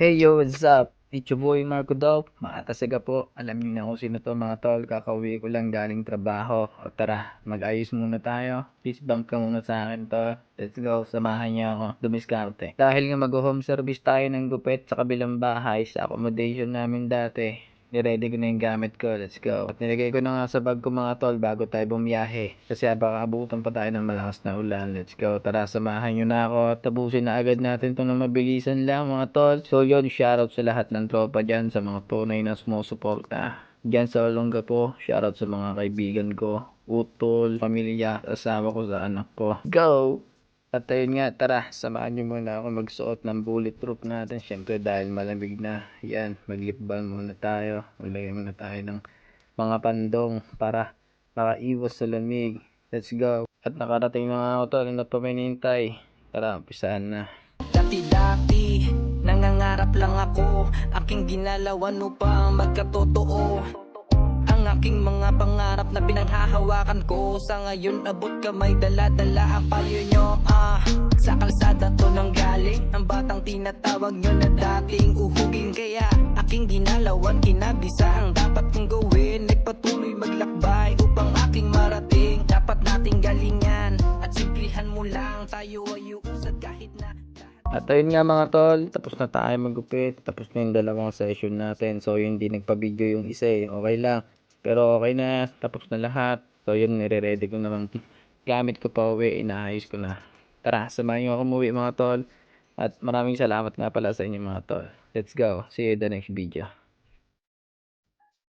Hey yo, what's up? It's your boy Marco daw. Makatasiga po. Alam niyo na kung sino to mga tol. Kakauwi ko lang galing trabaho. O tara, mag-ayos muna tayo. Please bump ka muna sa akin to. Let's go, samahan niyo ako. Dumiskarte. Dahil nga mag-home service tayo ng gupit sa kabilang bahay sa accommodation namin dati. Niready ko na yung gamit ko. Let's go. At nilagay ko na nga sa bag ko mga tol bago tayo bumiyahe. Kasi baka abutan pa tayo ng malakas na ulan. Let's go. Tara, samahan nyo na ako. Tapusin na agad natin ito ng mabilisan lang mga tol. So yun, shoutout sa lahat ng tropa dyan. Sa mga tunay na sumusuporta. Diyan sa Olongapo, shoutout sa mga kaibigan ko. Utol, pamilya, asawa ko sa anak ko. Go! At ayun nga, tara, samahan nyo muna ako magsuot ng bulletproof natin. Syempre dahil malamig na. Yan, mag-lip balm muna tayo. Maglagay muna tayo ng mga pandong para makaiwas sa lamig. Let's go. At nakarating na nga ako tol, ano pa may hinihintay? Tara, umpisahan na. Dati-dati, nangangarap lang ako. Aking ginalawan upang magkatotoo ang aking mga pangarap na pinanghahawakan ko. Sa ngayon abot kamay, dala-dala ang payo nyo. Sa kalsada to nang galing ang batang tinatawag nyo na dating uhugin. Kaya aking ginalawan, kinabisa ang dapat kong gawin. Nagpatuloy maglakbay upang aking marating. Dapat nating galingan at simplihan mo lang. Tayo ay uusad kahit na. At ayun nga mga tol, tapos na tayo magupit. Tapos na yung dalawang session natin. So yun, hindi nagpa-video yung isa eh. Okay lang. Pero okay na, tapos na lahat. So yun, nire-ready ko na lang. Gamit ko pa uwi, inaayos ko na. Tara, samahan nyo ako umuwi mga tol. At maraming salamat nga pala sa inyo mga tol. Let's go. See you in the next video.